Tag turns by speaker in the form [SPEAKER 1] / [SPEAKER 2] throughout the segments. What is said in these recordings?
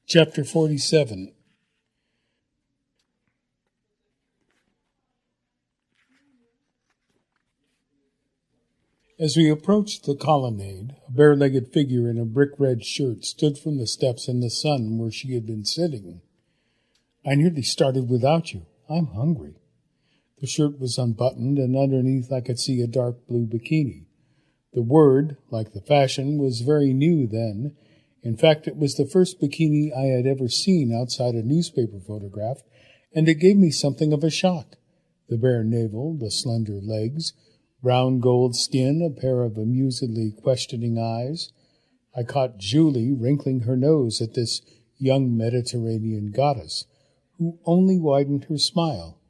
[SPEAKER 1] Chapter 47. As we approached the colonnade, a bare-legged figure in a brick-red shirt stood from the steps in the sun where she had been sitting. "I nearly started without you. I'm hungry." The shirt was unbuttoned, and underneath I could see a dark blue bikini. The word, like the fashion, was very new then. In fact, it was the first bikini I had ever seen outside a newspaper photograph, and it gave me something of a shock. The bare navel, the slender legs, brown gold skin, a pair of amusedly questioning eyes. I caught Julie wrinkling her nose at this young Mediterranean goddess, who only widened her smile.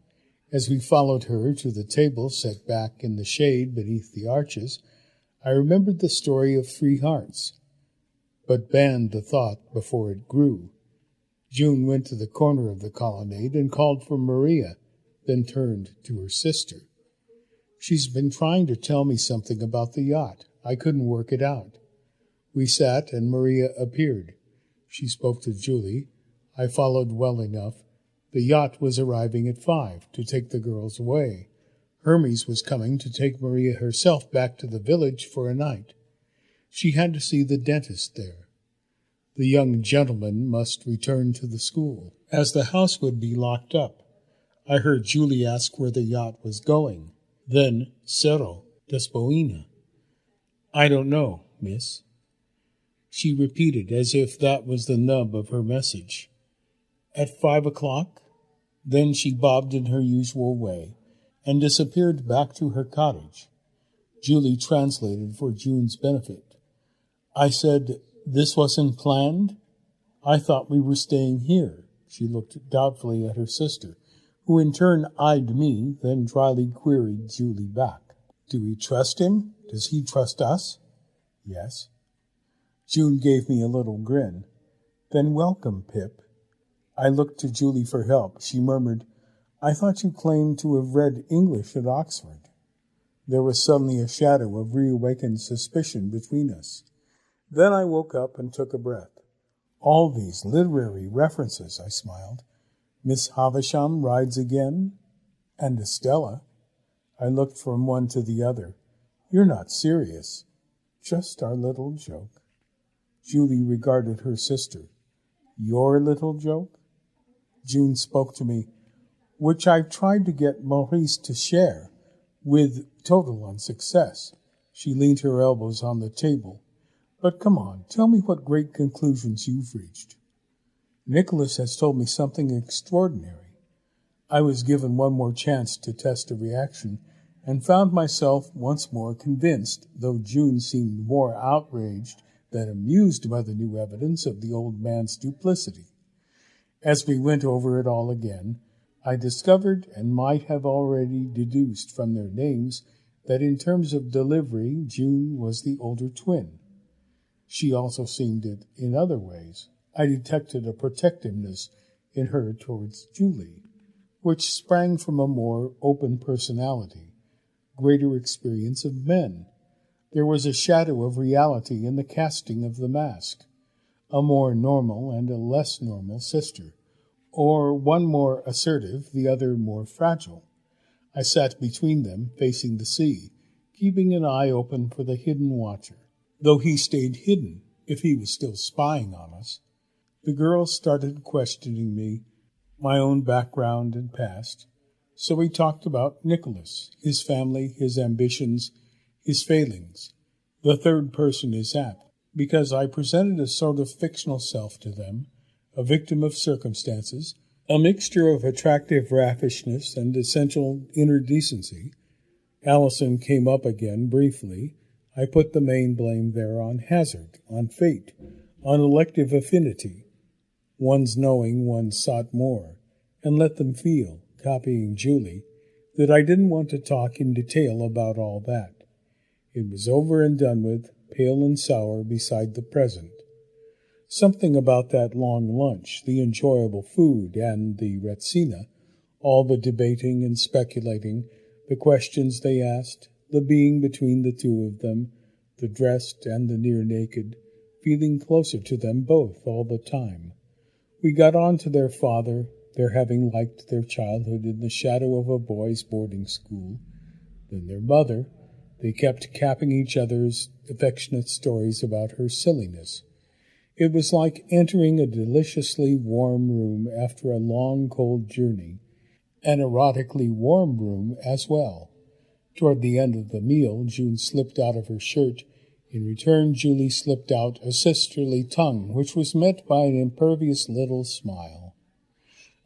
[SPEAKER 1] As we followed her to the table set back in the shade beneath the arches, I remembered the story of 3 hearts, but banned the thought before it grew. June went to the corner of the colonnade and called for Maria, then turned to her sister. "She's been trying to tell me something about the yacht. I couldn't work it out." We sat, and Maria appeared. She spoke to Julie. I followed well enough. The yacht was arriving at 5 to take the girls away. Hermes was coming to take Maria herself back to the village for a night. She had to see the dentist there. The young gentleman must return to the school, as the house would be locked up. I heard Julie ask where the yacht was going. Then Cerro Despoina. "I don't know, miss," she repeated, as if that was the nub of her message. "At 5 o'clock?" Then she bobbed in her usual way and disappeared back to her cottage. Julie translated for June's benefit. I said, "This wasn't planned? I thought we were staying here." She looked doubtfully at her sister, who in turn eyed me, then dryly queried Julie back. "Do we trust him? Does he trust us?" "Yes." June gave me a little grin. "Then welcome, Pip." I looked to Julie for help. She murmured, "I thought you claimed to have read English at Oxford." There was suddenly a shadow of reawakened suspicion between us. Then I woke up and took a breath. "All these literary references," I smiled. "Miss Havisham rides again? And Estella?" I looked from one to the other. "You're not serious." "Just our little joke." Julie regarded her sister. "Your little joke?" June spoke to me, "Which I've tried to get Maurice to share, with total unsuccess." She leaned her elbows on the table. "But come on, tell me what great conclusions you've reached." "Nicholas has told me something extraordinary." I was given one more chance to test a reaction, and found myself once more convinced, though June seemed more outraged than amused by the new evidence of the old man's duplicity. As we went over it all again, I discovered, and might have already deduced from their names, that in terms of delivery June was the older twin. She also seemed it in other ways. I detected a protectiveness in her towards Julie, which sprang from a more open personality, greater experience of men. There was a shadow of reality in the casting of the mask. A more normal and a less normal sister, or one more assertive, the other more fragile. I sat between them, facing the sea, keeping an eye open for the hidden watcher, though he stayed hidden if he was still spying on us. The girls started questioning me, my own background and past, so we talked about Nicholas, his family, his ambitions, his failings. The third person is apt, because I presented a sort of fictional self to them, a victim of circumstances, a mixture of attractive raffishness and essential inner decency. Allison came up again briefly. I put the main blame there on hazard, on fate, on elective affinity. One's knowing one sought more, and let them feel, copying Julie, that I didn't want to talk in detail about all that. It was over and done with, pale and sour beside the present. Something about that long lunch, the enjoyable food, and the Retsina, all the debating and speculating, the questions they asked, the being between the two of them, the dressed and the near naked, feeling closer to them both all the time. We got on to their father, their having liked their childhood in the shadow of a boys' boarding school, then their mother. They kept capping each other's affectionate stories about her silliness. It was like entering a deliciously warm room after a long, cold journey, an erotically warm room as well. Toward the end of the meal, June slipped out of her shirt. In return, Julie slipped out a sisterly tongue, which was met by an impervious little smile.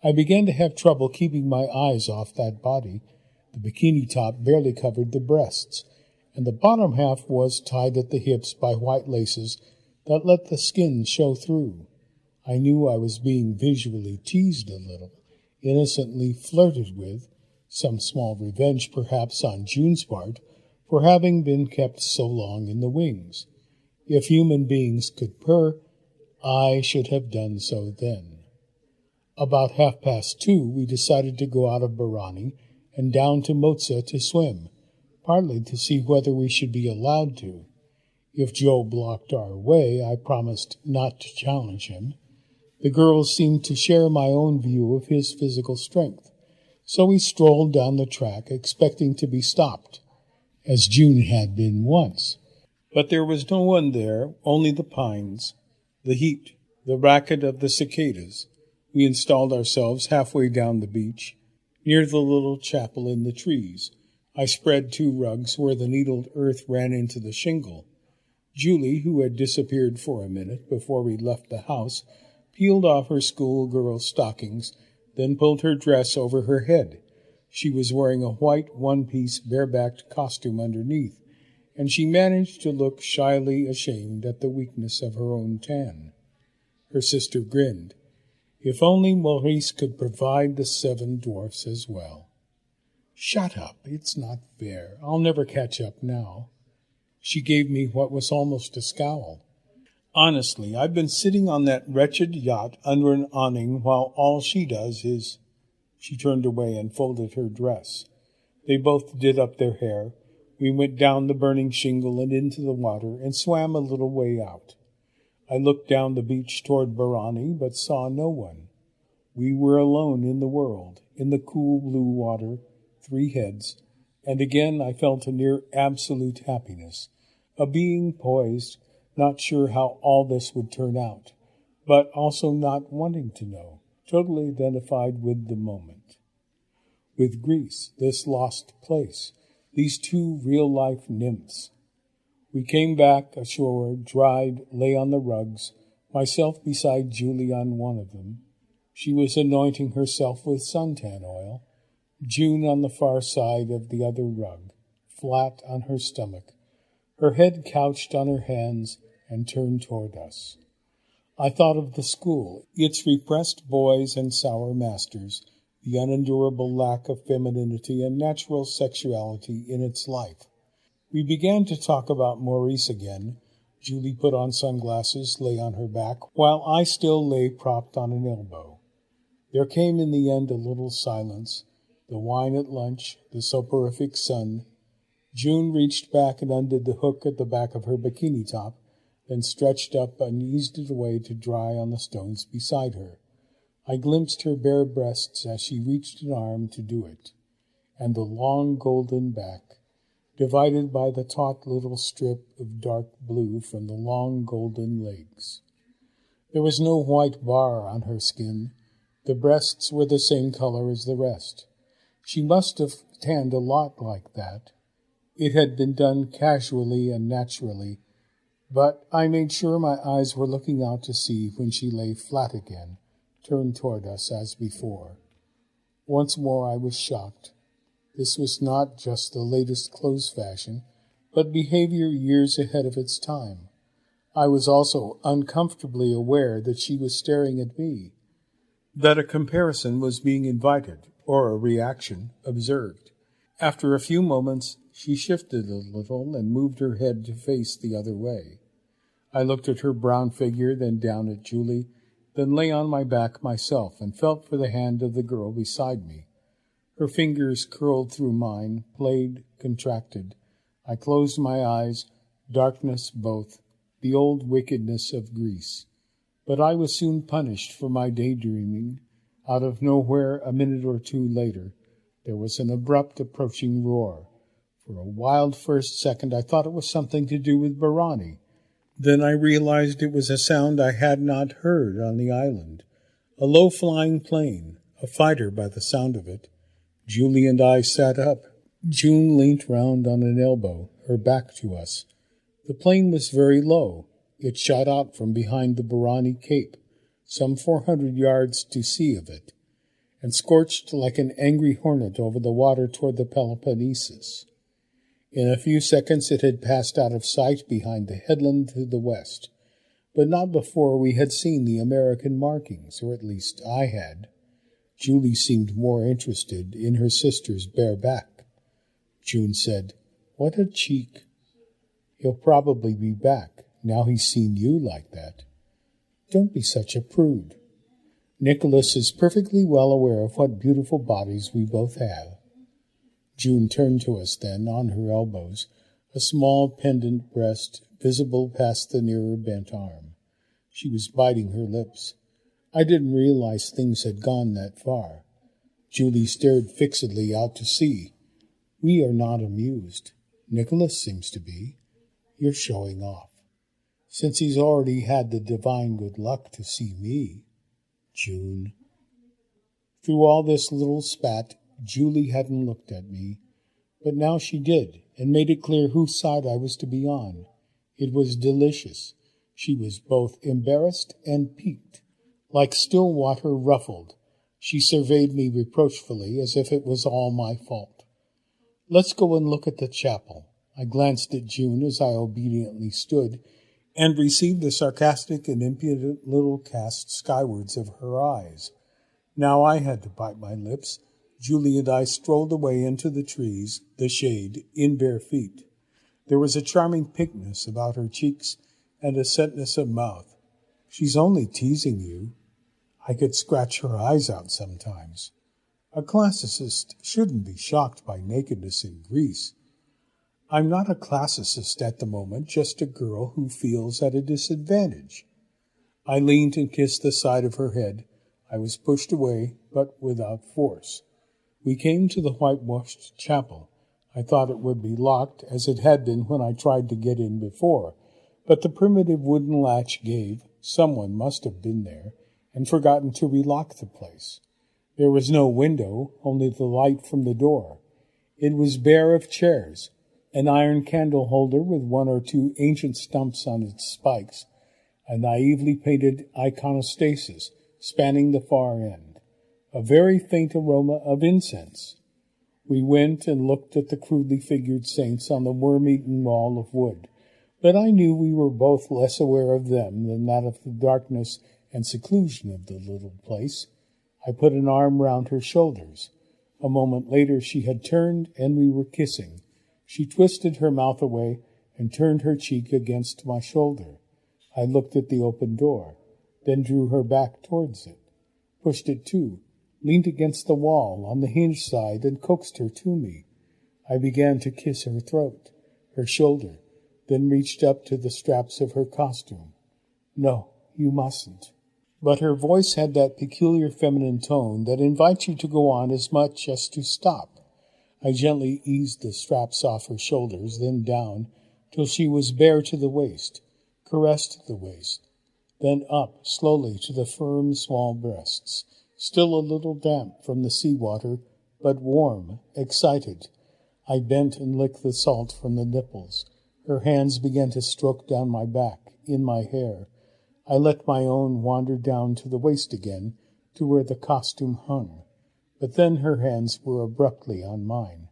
[SPEAKER 1] I began to have trouble keeping my eyes off that body. The bikini top barely covered the breasts, and the bottom half was tied at the hips by white laces that let the skin show through. I knew I was being visually teased a little, innocently flirted with, some small revenge perhaps on June's part for having been kept so long in the wings. If human beings could purr, I should have done so then. About 2:30, we decided to go out of Barani and down to Mozza to swim, partly to see whether we should be allowed to. If Joe blocked our way, I promised not to challenge him. The girls seemed to share my own view of his physical strength, so we strolled down the track, expecting to be stopped, as June had been once. But there was no one there, only the pines, the heat, the racket of the cicadas. We installed ourselves halfway down the beach, near the little chapel in the trees. I spread 2 rugs where the needled earth ran into the shingle. Julie, who had disappeared for a minute before we left the house, peeled off her schoolgirl stockings, then pulled her dress over her head. She was wearing a white one-piece barebacked costume underneath, and she managed to look shyly ashamed at the weakness of her own tan. Her sister grinned. If only Maurice could provide the 7 dwarfs as well. Shut up, it's not fair. I'll never catch up now. She gave me what was almost a scowl. Honestly, I've been sitting on that wretched yacht under an awning while all she does is... She turned away and folded her dress. They both did up their hair. We went down the burning shingle and into the water and swam a little way out. I looked down the beach toward Barani, but saw no one. We were alone in the world, in the cool blue water, 3 heads, and again I felt a near absolute happiness, a being poised, not sure how all this would turn out, but also not wanting to know, totally identified with the moment. With Greece, this lost place, these 2 real-life nymphs. We came back ashore, dried, lay on the rugs, myself beside Julie on one of them. She was anointing herself with suntan oil, June on the far side of the other rug, flat on her stomach, her head couched on her hands and turned toward us. I thought of the school, its repressed boys and sour masters, the unendurable lack of femininity and natural sexuality in its life. We began to talk about Maurice again. Julie put on sunglasses, lay on her back, while I still lay propped on an elbow. There came in the end a little silence, the wine at lunch, the soporific sun. June reached back and undid the hook at the back of her bikini top, then stretched up and eased it away to dry on the stones beside her. I glimpsed her bare breasts as she reached an arm to do it, and the long golden back, divided by the taut little strip of dark blue from the long golden legs. There was no white bar on her skin. The breasts were the same color as the rest. She must have tanned a lot like that. It had been done casually and naturally, but I made sure my eyes were looking out to sea when she lay flat again, turned toward us as before. Once more I was shocked. This was not just the latest clothes fashion, but behavior years ahead of its time. I was also uncomfortably aware that she was staring at me, that a comparison was being invited, or a reaction observed. After a few moments, she shifted a little and moved her head to face the other way. I looked at her brown figure, then down at Julie, then lay on my back myself and felt for the hand of the girl beside me. Her fingers curled through mine, played, contracted. I closed my eyes, darkness both, the old wickedness of Greece. But I was soon punished for my daydreaming. Out of nowhere, a minute or two later, there was an abrupt approaching roar. For a wild first second, I thought it was something to do with Barani. Then I realized it was a sound I had not heard on the island. A low-flying plane, a fighter by the sound of it. Julie and I sat up. June leant round on an elbow, her back to us. The plane was very low. It shot out from behind the Barani Cape, some 400 yards to sea of it, and scorched like an angry hornet over the water toward the Peloponnesus. In a few seconds it had passed out of sight behind the headland to the west, but not before we had seen the American markings, or at least I had. Julie seemed more interested in her sister's bare back. June said, "What a cheek. He'll probably be back, now he's seen you like that." "Don't be such a prude. Nicholas is perfectly well aware of what beautiful bodies we both have." June turned to us then, on her elbows, a small pendant breast visible past the nearer bent arm. She was biting her lips. I didn't realize things had gone that far. Julie stared fixedly out to sea. "We are not amused. Nicholas seems to be. You're showing off. Since he's already had the divine good luck to see me." "June." Through all this little spat, Julie hadn't looked at me, but now she did, and made it clear whose side I was to be on. It was delicious. She was both embarrassed and piqued. Like still water ruffled, she surveyed me reproachfully as if it was all my fault. "Let's go and look at the chapel." I glanced at June as I obediently stood, and received the sarcastic and impudent little cast skywards of her eyes. Now I had to bite my lips. Julie and I strolled away into the trees, the shade, in bare feet. There was a charming pinkness about her cheeks and a setness of mouth. "She's only teasing you." I could scratch her eyes out sometimes. A classicist shouldn't be shocked by nakedness in Greece. I'm not a classicist at the moment, just a girl who feels at a disadvantage. I leaned and kissed the side of her head. I was pushed away, but without force. We came to the whitewashed chapel. I thought it would be locked, as it had been when I tried to get in before, but the primitive wooden latch gave. Someone must have been there and forgotten to relock the place. There was no window, only the light from the door. It was bare of chairs, an iron candle holder with one or two ancient stumps on its spikes, a naively painted iconostasis spanning the far end, a very faint aroma of incense. We went and looked at the crudely figured saints on the worm-eaten wall of wood, but I knew we were both less aware of them than that of the darkness and seclusion of the little place. I put an arm round her shoulders. A moment later she had turned, and we were kissing. She twisted her mouth away and turned her cheek against my shoulder. I looked at the open door, then drew her back towards it, pushed it to, leaned against the wall on the hinged side, and coaxed her to me. I began to kiss her throat, her shoulder, then reached up to the straps of her costume. "No, you mustn't." But her voice had that peculiar feminine tone that invites you to go on as much as to stop. I gently eased the straps off her shoulders, then down, till she was bare to the waist, caressed the waist, then up slowly to the firm small breasts, still a little damp from the sea-water, but warm, excited. I bent and licked the salt from the nipples. Her hands began to stroke down my back, in my hair. I let my own wander down to the waist again, to where the costume hung. But then her hands were abruptly on mine.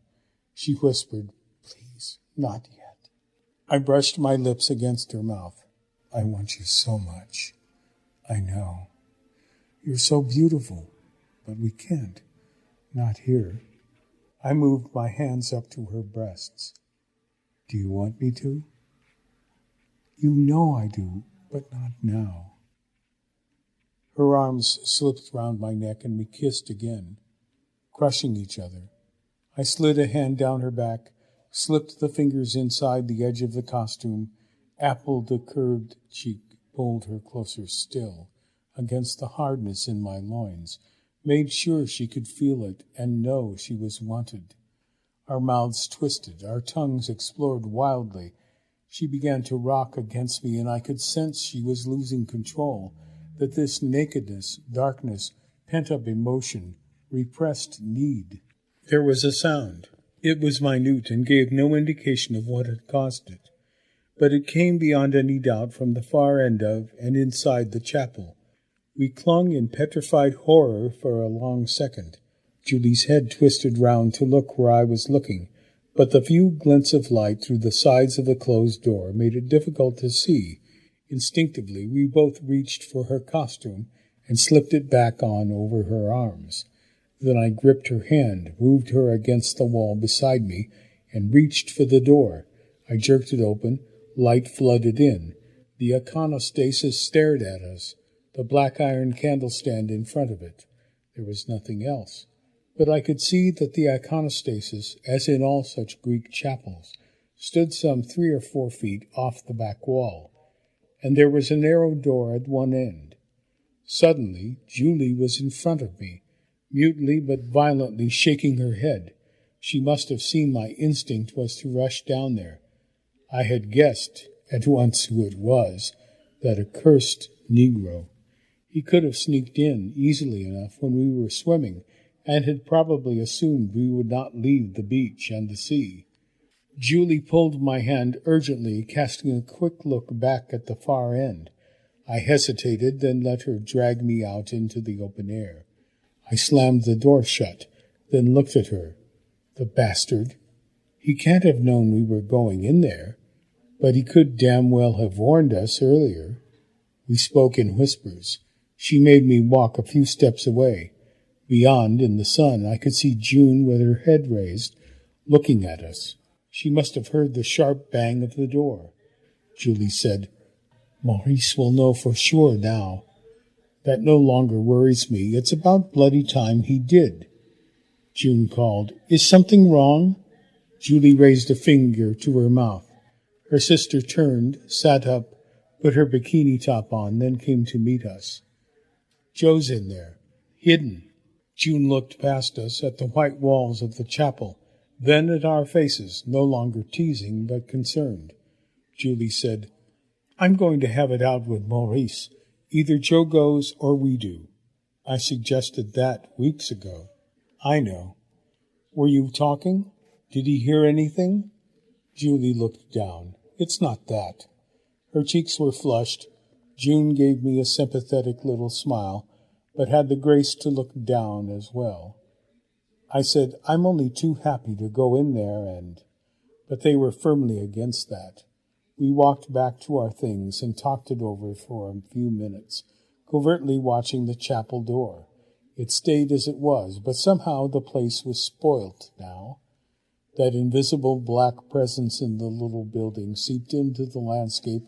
[SPEAKER 1] She whispered, "Please, not yet." I brushed my lips against her mouth. "I want you so much. I know. You're so beautiful, but we can't. Not here." I moved my hands up to her breasts. "Do you want me to?" "You know I do, but not now." Her arms slipped round my neck, and we kissed again, crushing each other. I slid a hand down her back, slipped the fingers inside the edge of the costume, appled the curved cheek, pulled her closer still, against the hardness in my loins, made sure she could feel it and know she was wanted. Our mouths twisted, our tongues explored wildly. She began to rock against me, and I could sense she was losing control, that this nakedness, darkness, pent-up emotion, repressed need. There was a sound. It was minute and gave no indication of what had caused it, but it came beyond any doubt from the far end of and inside the chapel. We clung in petrified horror for a long second. Julie's head twisted round to look where I was looking, but the few glints of light through the sides of the closed door made it difficult to see. Instinctively, we both reached for her costume and slipped it back on over her arms. Then I gripped her hand, moved her against the wall beside me, and reached for the door. I jerked it open. Light flooded in. The iconostasis stared at us, the black iron candlestand in front of it. There was nothing else. But I could see that the iconostasis, as in all such Greek chapels, stood some 3 or 4 feet off the back wall, and there was a narrow door at one end. Suddenly, Julie was in front of me, mutely but violently shaking her head. She must have seen my instinct was to rush down there. I had guessed at once who it was, that accursed Negro. He could have sneaked in easily enough when we were swimming, and had probably assumed we would not leave the beach and the sea. Julie pulled my hand urgently, casting a quick look back at the far end. I hesitated, then let her drag me out into the open air. I slammed the door shut, then looked at her. The bastard! He can't have known we were going in there, but he could damn well have warned us earlier. We spoke in whispers. She made me walk a few steps away. Beyond, in the sun, I could see June with her head raised, looking at us. She must have heard the sharp bang of the door. Julie said, "Maurice will know for sure now. That no longer worries me. It's about bloody time he did." June called, "Is something wrong?" Julie raised a finger to her mouth. Her sister turned, sat up, put her bikini top on, then came to meet us. "Joe's in there, hidden." June looked past us at the white walls of the chapel, then at our faces, no longer teasing but concerned. Julie said, "I'm going to have it out with Maurice. Either Joe goes or we do. I suggested that weeks ago." "I know. Were you talking? Did he hear anything?" Julie looked down. "It's not that." Her cheeks were flushed. June gave me a sympathetic little smile, but had the grace to look down as well. I said, "I'm only too happy to go in there and—" But they were firmly against that. We walked back to our things and talked it over for a few minutes, covertly watching the chapel door. It stayed as it was, but somehow the place was spoilt now. That invisible black presence in the little building seeped into the landscape,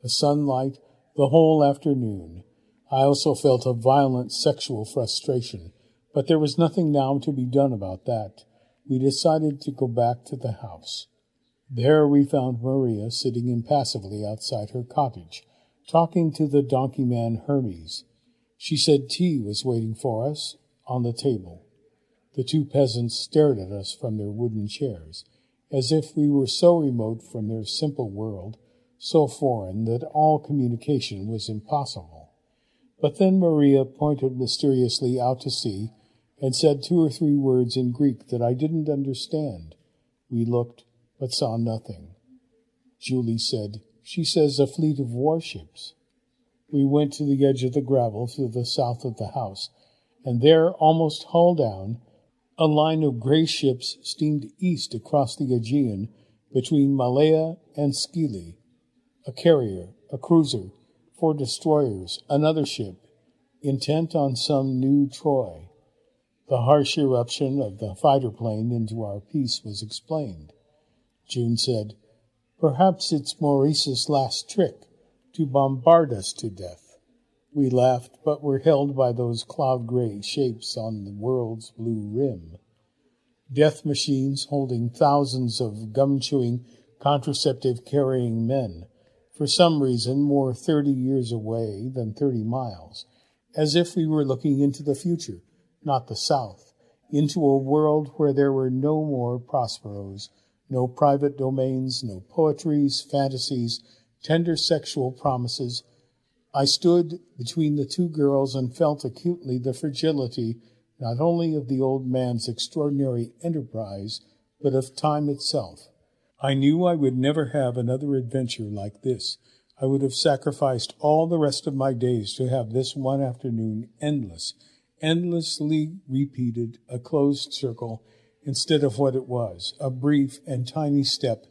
[SPEAKER 1] the sunlight, the whole afternoon. I also felt a violent sexual frustration, but there was nothing now to be done about that. We decided to go back to the house. There we found Maria sitting impassively outside her cottage, talking to the donkey man Hermes. She said tea was waiting for us on the table. The 2 peasants stared at us from their wooden chairs, as if we were so remote from their simple world, so foreign that all communication was impossible. But then Maria pointed mysteriously out to sea and said 2 or 3 words in Greek that I didn't understand. We looked, but saw nothing. Julie said, "She says a fleet of warships." We went to the edge of the gravel to the south of the house, and there, almost hull down, a line of gray ships steamed east across the Aegean between Malea and Scilly. A carrier, a cruiser, 4 destroyers, another ship, intent on some new Troy. The harsh eruption of the fighter plane into our peace was explained. June said, "Perhaps it's Maurice's last trick, to bombard us to death." We laughed, but were held by those cloud-gray shapes on the world's blue rim. Death machines holding thousands of gum-chewing, contraceptive-carrying men, for some reason more 30 years away than 30 miles, as if we were looking into the future, not the south, into a world where there were no more Prosperos, no private domains, no poetries, fantasies, tender sexual promises. I stood between the two girls and felt acutely the fragility not only of the old man's extraordinary enterprise, but of time itself. I knew I would never have another adventure like this. I would have sacrificed all the rest of my days to have this one afternoon endlessly repeated, a closed circle, instead of what it was, a brief and tiny step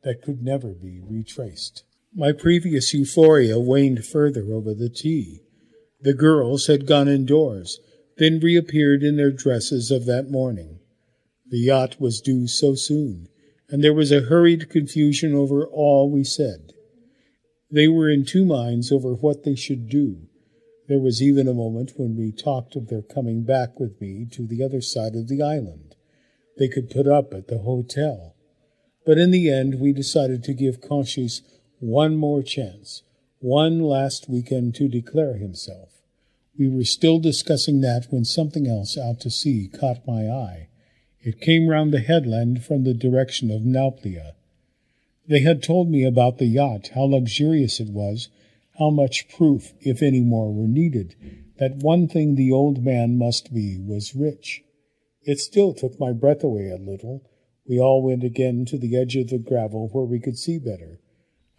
[SPEAKER 1] that could never be retraced. My previous euphoria waned further over the tea. The girls had gone indoors, then reappeared in their dresses of that morning. The yacht was due so soon, and there was a hurried confusion over all we said. They were in two minds over what they should do. There was even a moment when we talked of their coming back with me to the other side of the island. They could put up at the hotel. But in the end, we decided to give Conchis one more chance, one last weekend to declare himself. We were still discussing that when something else out to sea caught my eye. It came round the headland from the direction of Nauplia. They had told me about the yacht, how luxurious it was, how much proof, if any more were needed, that one thing the old man must be was rich. It still took my breath away a little. We all went again to the edge of the gravel where we could see better.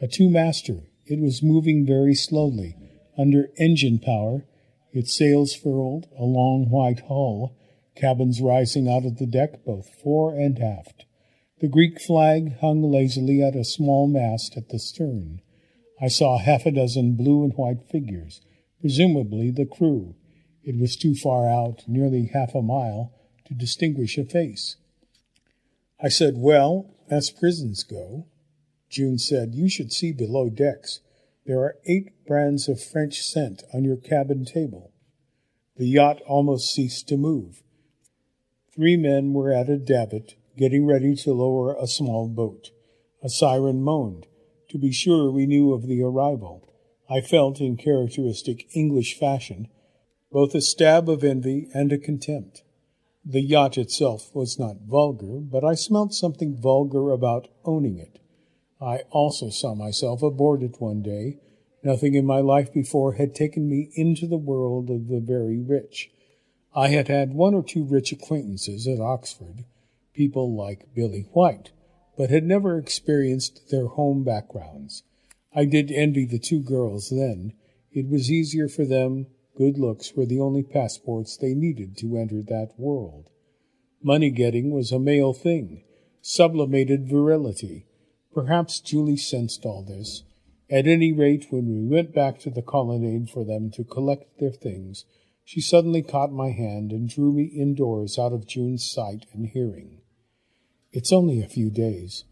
[SPEAKER 1] A two-master. It was moving very slowly, under engine power, its sails furled, a long white hull, cabins rising out of the deck both fore and aft. The Greek flag hung lazily at a small mast at the stern. I saw half a dozen blue and white figures, presumably the crew. It was too far out, nearly half a mile, to distinguish a face. I said, "Well, as prisons go." June said, "You should see below decks. There are 8 brands of French scent on your cabin table." The yacht almost ceased to move. 3 men were at a davit, getting ready to lower a small boat. A siren moaned. To be sure, we knew of the arrival. I felt, in characteristic English fashion, both a stab of envy and a contempt. The yacht itself was not vulgar, but I smelt something vulgar about owning it. I also saw myself aboard it one day. Nothing in my life before had taken me into the world of the very rich. I had had 1 or 2 rich acquaintances at Oxford, people like Billy White, but had never experienced their home backgrounds. I did envy the 2 girls then. It was easier for them. Good looks were the only passports they needed to enter that world. Money-getting was a male thing, sublimated virility. Perhaps Julie sensed all this. At any rate, when we went back to the colonnade for them to collect their things, she suddenly caught my hand and drew me indoors out of June's sight and hearing. "It's only a few days,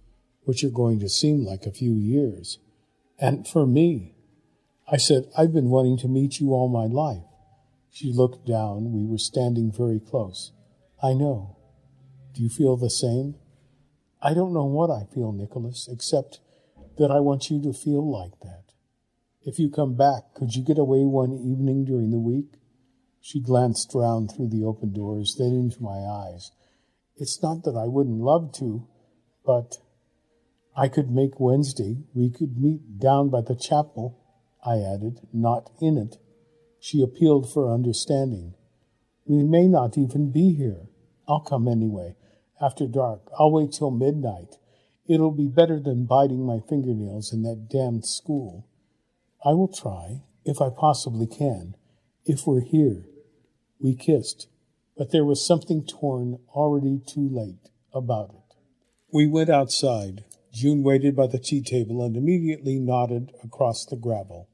[SPEAKER 1] which are going to seem like a few years. And for me," I said, "I've been wanting to meet you all my life." She looked down. We were standing very close. "I know. Do you feel the same?" "I don't know what I feel, Nicholas, except that I want you to feel like that. If you come back, could you get away one evening during the week?" She glanced round through the open doors, then into my eyes. "It's not that I wouldn't love to, but I could make Wednesday. We could meet down by the chapel," I added, "not in it." She appealed for understanding. "We may not even be here. I'll come anyway. After dark. I'll wait till midnight. It'll be better than biting my fingernails in that damned school. I will try, if I possibly can. If we're here." We kissed, but there was something torn, already too late, about it. We went outside. June waited by the tea table and immediately nodded across the gravel.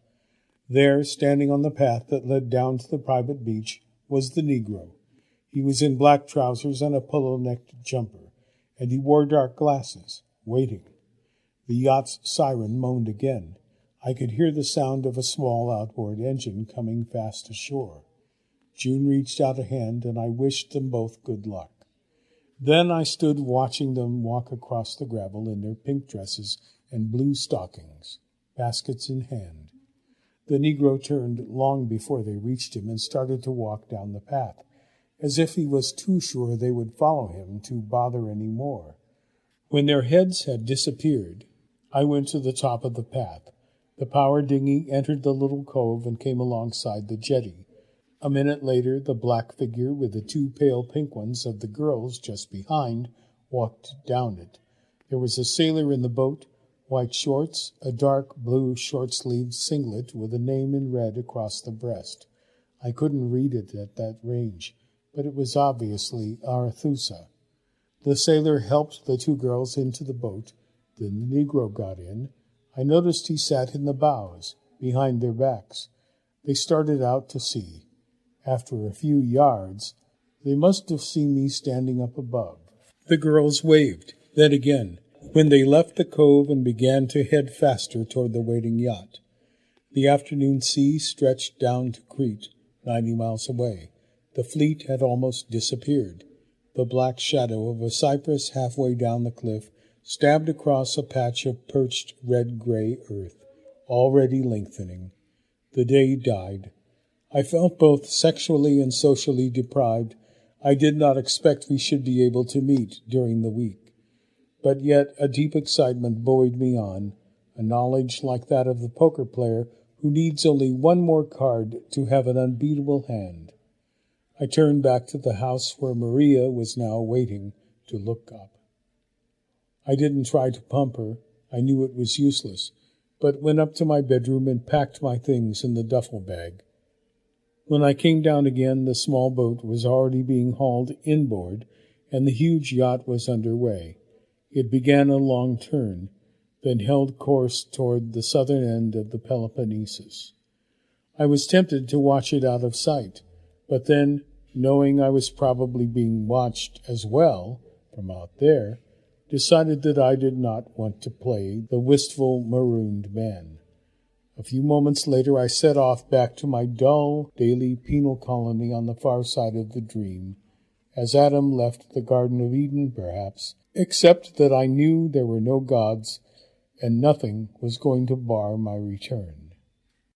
[SPEAKER 1] There, standing on the path that led down to the private beach, was the Negro. He was in black trousers and a polo-necked jumper, and he wore dark glasses, waiting. The yacht's siren moaned again. I could hear the sound of a small outboard engine coming fast ashore. June reached out a hand, and I wished them both good luck. Then I stood watching them walk across the gravel in their pink dresses and blue stockings. baskets in hand. The Negro turned long before they reached him and started to walk down the path, as if he was too sure they would follow him to bother any more. When their heads had disappeared, I went to the top of the path. The power dinghy entered the little cove and came alongside the jetty. A minute later, the black figure with the two pale pink ones of the girls just behind walked down it. There was a sailor in the boat, white shorts, a dark blue short-sleeved singlet with a name in red across the breast. I couldn't read it at that range, but it was obviously Arethusa. The sailor helped the two girls into the boat. The Negro got in. I noticed he sat in the bows, behind their backs. They started out to sea. After a few yards, they must have seen me standing up above. The girls waved. Then again, when they left the cove and began to head faster toward the waiting yacht. The afternoon sea stretched down to Crete, 90 miles away. The fleet had almost disappeared. The black shadow of a cypress halfway down the cliff stabbed across a patch of perched red-gray earth, already lengthening. The day died. I felt both sexually and socially deprived. I did not expect we should be able to meet during the week. But yet a deep excitement buoyed me on, a knowledge like that of the poker player who needs only one more card to have an unbeatable hand. I turned back to the house where Maria was now waiting to look up. I didn't try to pump her. I knew it was useless, but went up to my bedroom and packed my things in the duffel bag. When I came down again, the small boat was already being hauled inboard, and the huge yacht was under way. It began a long turn, then held course toward the southern end of the Peloponnesus. I was tempted to watch it out of sight, but then, knowing I was probably being watched as well from out there, decided that I did not want to play the wistful, marooned man. A few moments later I set off back to my dull daily penal colony on the far side of the dream, as Adam left the Garden of Eden, perhaps, except that I knew there were no gods and nothing was going to bar my return.